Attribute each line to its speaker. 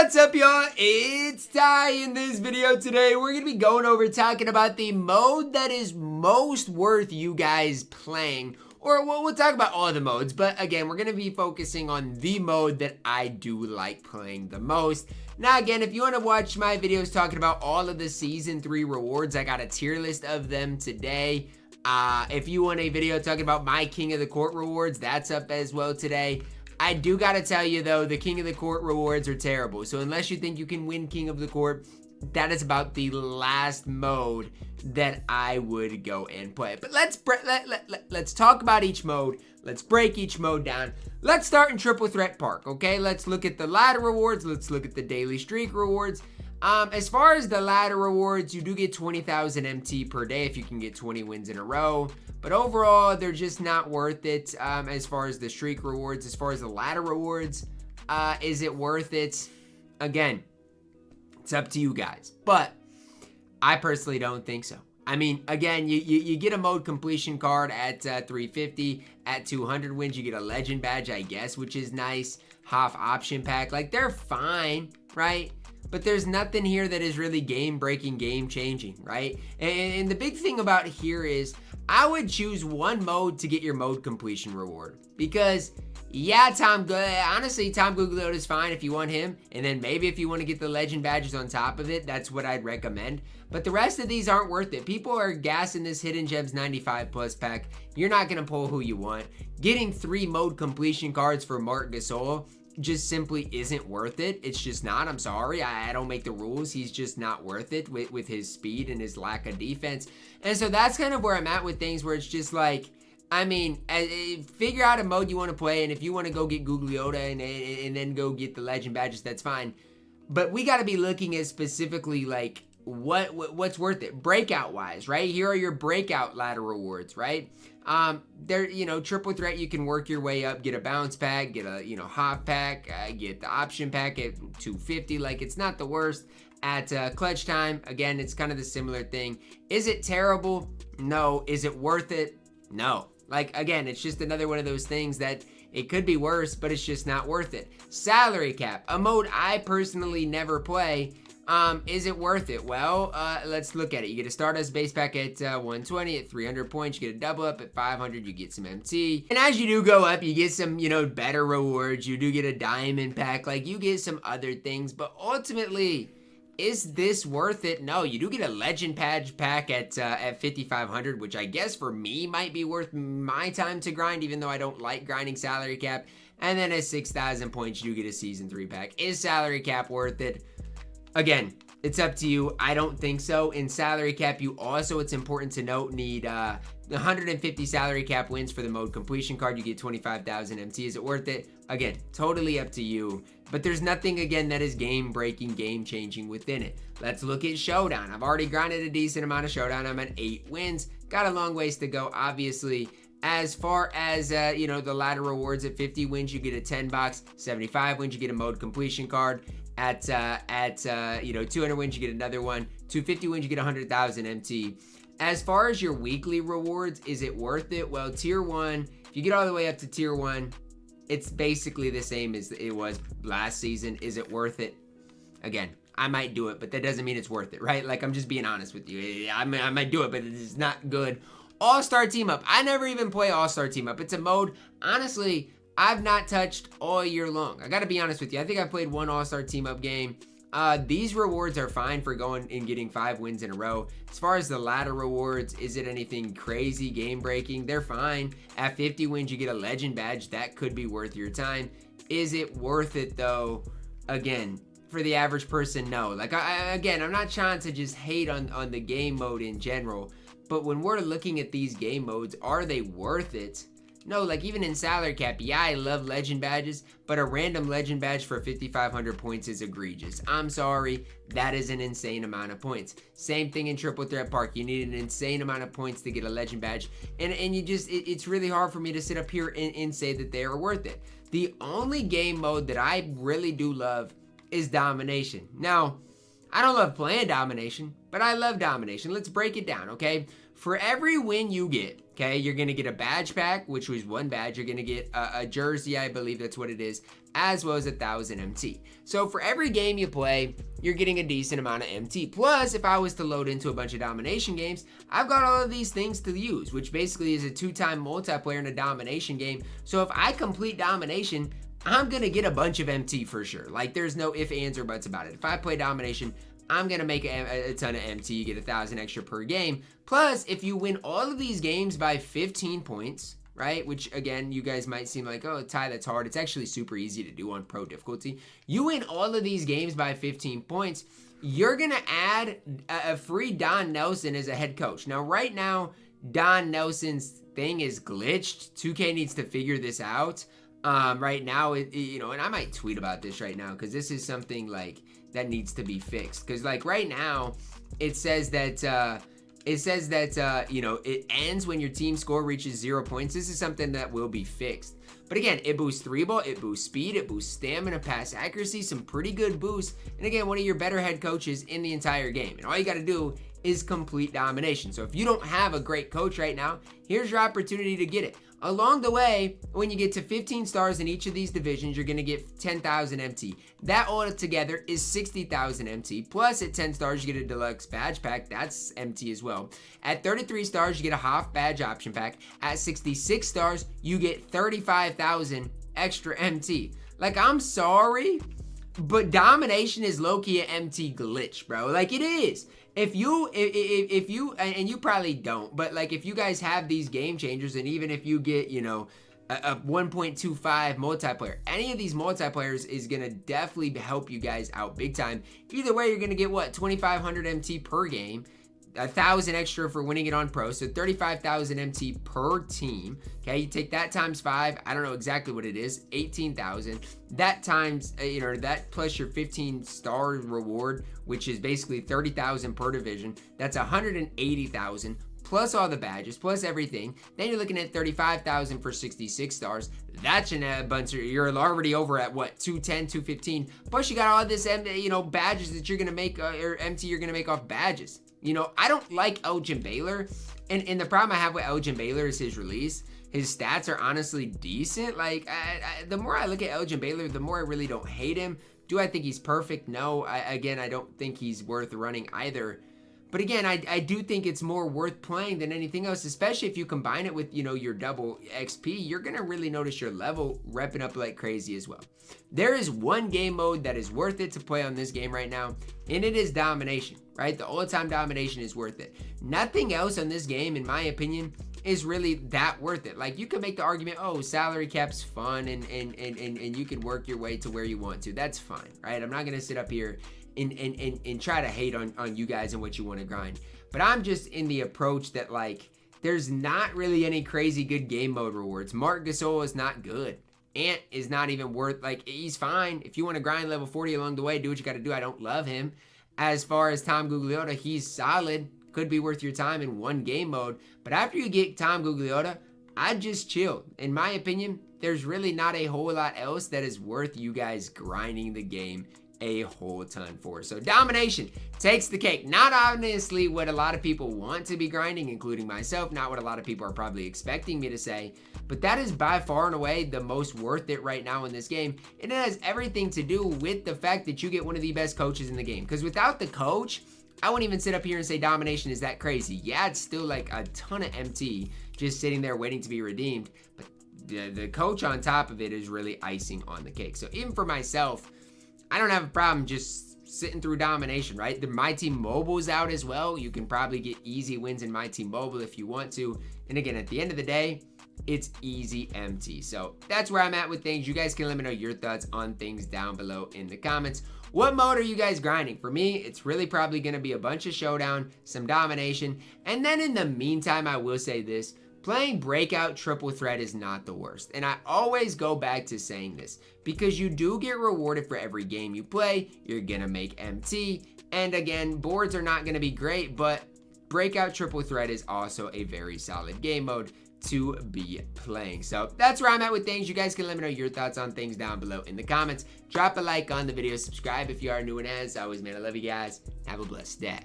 Speaker 1: What's up, y'all? It's Ty. In this video today, we're going to be going over talking about the mode that is most worth you guys playing. Or we'll talk about all the modes, but again, we're going to be focusing on the mode that I do like playing the most. Now, again, if you want to watch my videos talking about all of the Season 3 rewards, I got a tier list of them today. If you want a video talking about my King of the Court rewards, that's up as well today. I do gotta tell you though, the King of the Court rewards are terrible. So unless you think you can win King of the Court, that is about the last mode that I would go and play. But let's talk about each mode. Let's break each mode down. Let's start in Triple Threat Park, okay? Let's look at the ladder rewards. Let's look at the daily streak rewards. As far as the ladder rewards, you do get 20,000 MT per day if you can get 20 wins in a row. But overall, they're just not worth it as far as the streak rewards. As far as the ladder rewards, is it worth it? Again, it's up to you guys. But I personally don't think so. I mean, again, you get a mode completion card at 350. At 200 wins, you get a legend badge, I guess, which is nice. Half option pack. Like, they're fine, right? But there's nothing here that is really game-breaking, game-changing, right? And the big thing about here is I would choose one mode to get your mode completion reward. Because, yeah, honestly, Tom Gugliotta is fine if you want him. And then maybe if you want to get the legend badges on top of it, that's what I'd recommend. But the rest of these aren't worth it. People are gassing this Hidden Gems 95 plus pack. You're not going to pull who you want. Getting 3 mode completion cards for Marc Gasol just simply isn't worth it. It's just not. I'm sorry. I don't make the rules. He's just not worth it with his speed and his lack of defense. And so that's kind of where I'm at with things, where it's just like, I mean, figure out a mode you want to play, and if you want to go get Gugliotta and then go get the legend badges, that's fine. But we got to be looking at specifically like what's worth it breakout wise, right? Here are your breakout ladder rewards, right? There, triple threat, you can work your way up, get a bounce pack, get a, hot pack, get the option pack at 250. Like, it's not the worst. At clutch time, again, it's kind of the similar thing. Is it terrible? No. Is it worth it? No. Like, again, it's just another one of those things that it could be worse, but it's just not worth it. Salary cap, a mode I personally never play. Is it worth it? Well, let's look at it. You get a Stardust base pack at 120. At 300 points, you get a double up. At 500, you get some MT. And as you do go up, you get some, better rewards. You do get a diamond pack. Like, you get some other things. But ultimately, is this worth it? No. You do get a legend badge pack at 5,500, which I guess for me might be worth my time to grind, even though I don't like grinding salary cap. And then at 6,000 points, you do get a Season 3 pack. Is salary cap worth it? Again, it's up to you. I don't think so. In salary cap, you also, it's important to note, need 150 salary cap wins for the mode completion card. You get 25,000 MT. Is it worth it? Again, totally up to you. But there's nothing, again, that is game-breaking, game-changing within it. Let's look at Showdown. I've already grinded a decent amount of Showdown. I'm at 8 wins. Got a long ways to go, obviously. As far as, the ladder rewards, at 50 wins, you get a 10 box. 75 wins, you get a mode completion card. At 200 wins, you get another one. 250 wins, you get 100,000 MT. As far as your weekly rewards, is it worth it? Well, tier 1, if you get all the way up to tier 1, it's basically the same as it was last season. Is it worth it? Again, I might do it, but that doesn't mean it's worth it, right? Like, I'm just being honest with you. I might do it, but it is not good. All-Star Team Up. I never even play All-Star Team Up. It's a mode, honestly, I've not touched all year long. I gotta be honest with you. I think I played one All-Star Team Up game. These rewards are fine for going and getting 5 wins in a row. As far as the ladder rewards, is it anything crazy, game-breaking? They're fine. At 50 wins, you get a legend badge. That could be worth your time. Is it worth it, though? Again, for the average person, no. Like, again, I'm not trying to just hate on the game mode in general. But when we're looking at these game modes, are they worth it? No, like even in salary cap, yeah, I love legend badges, but a random legend badge for 5,500 points is egregious. I'm sorry, that is an insane amount of points. Same thing in Triple Threat Park. You need an insane amount of points to get a legend badge, and you just, it's really hard for me to sit up here and say that they are worth it. The only game mode that I really do love is Domination. Now, I don't love playing Domination, but I love Domination. Let's break it down, okay? For every win you get, okay, you're going to get a badge pack, which was 1 badge. You're going to get a jersey, I believe that's what it is, as well as 1,000 MT. So for every game you play, you're getting a decent amount of MT. Plus, if I was to load into a bunch of domination games, I've got all of these things to use, which basically is a 2-time multiplayer in a domination game. So if I complete domination, I'm going to get a bunch of MT for sure. Like, there's no ifs, ands, or buts about it. If I play domination, I'm going to make a ton of MT. You get 1,000 extra per game. Plus, if you win all of these games by 15 points, right? Which, again, you guys might seem like, oh, Ty, that's hard. It's actually super easy to do on pro difficulty. You win all of these games by 15 points, you're going to add a free Don Nelson as a head coach. Now, right now, Don Nelson's thing is glitched. 2K needs to figure this out. Right now, and I might tweet about this right now because this is something like that needs to be fixed. Because like right now, it says that it ends when your team score reaches 0 points. This is something that will be fixed. But again, it boosts 3-ball, it boosts speed, it boosts stamina, pass accuracy, some pretty good boosts. And again, one of your better head coaches in the entire game. And all you got to do is complete domination. So if you don't have a great coach right now, here's your opportunity to get it. Along the way, when you get to 15 stars in each of these divisions, you're going to get 10,000 MT. That all together is 60,000 MT. Plus, at 10 stars, you get a deluxe badge pack. That's MT as well. At 33 stars, you get a half badge option pack. At 66 stars, you get 35,000 extra MT. Like, I'm sorry, but domination is low-key an MT glitch, bro. Like, it is. If you, and you probably don't, but like if you guys have these game changers, and even if you get, a 1.25 multiplayer, any of these multiplayers is going to definitely help you guys out big time. Either way, you're going to get what, 2,500 MT per game, 1,000 extra for winning it on pro, so 35,000 MT per team. Okay, you take that times 5, I don't know exactly what it is, 18,000. That times, that plus your 15 star reward, which is basically 30,000 per division. That's 180,000 plus all the badges, plus everything. Then you're looking at 35,000 for 66 stars. That's a bunch. You're already over at what, 210, 215. Plus you got all this, badges that you're gonna make, or MT you're gonna make off badges. I don't like Elgin Baylor, and the problem I have with Elgin Baylor is his release. His stats are honestly decent. Like, the more I look at Elgin Baylor, the more I really don't hate him. Do I think he's perfect? No. I don't think he's worth running either. But again, I do think it's more worth playing than anything else, especially if you combine it with, your double XP. You're going to really notice your level repping up like crazy as well. There is one game mode that is worth it to play on this game right now, and it is domination, right? The all-time domination is worth it. Nothing else on this game, in my opinion, is really that worth it. Like, you could make the argument, oh, salary cap's fun, and you can work your way to where you want to. That's fine, right? I'm not going to sit up here and try to hate on you guys and what you want to grind. But I'm just in the approach that, like, there's not really any crazy good game mode rewards. Marc Gasol is not good. Ant is not even worth, like, he's fine. If you want to grind level 40 along the way, do what you got to do. I don't love him. As far as Tom Gugliotta, he's solid. Could be worth your time in one game mode. But after you get Tom Gugliotta, I'd just chill. In my opinion, there's really not a whole lot else that is worth you guys grinding the game a whole ton for. So domination takes the cake. Not honestly what a lot of people want to be grinding, including myself, not what a lot of people are probably expecting me to say, but that is by far and away the most worth it right now in this game. And it has everything to do with the fact that you get one of the best coaches in the game. Because without the coach, I wouldn't even sit up here and say domination is that crazy. Yeah, it's still like a ton of MT just sitting there waiting to be redeemed, but the coach on top of it is really icing on the cake. So even for myself, I don't have a problem just sitting through domination, right? The MyTeam Mobile's out as well. You can probably get easy wins in MyTeam Mobile if you want to. And again, at the end of the day, it's easy MT. So that's where I'm at with things. You guys can let me know your thoughts on things down below in the comments. What mode are you guys grinding? For me, it's really probably going to be a bunch of Showdown, some domination, and then in the meantime, I will say this. Playing breakout triple threat is not the worst. And I always go back to saying this because you do get rewarded for every game you play. You're going to make MT. And again, boards are not going to be great, but breakout triple threat is also a very solid game mode to be playing. So that's where I'm at with things. You guys can let me know your thoughts on things down below in the comments. Drop a like on the video. Subscribe if you are new, and as always, man, I love you guys. Have a blessed day.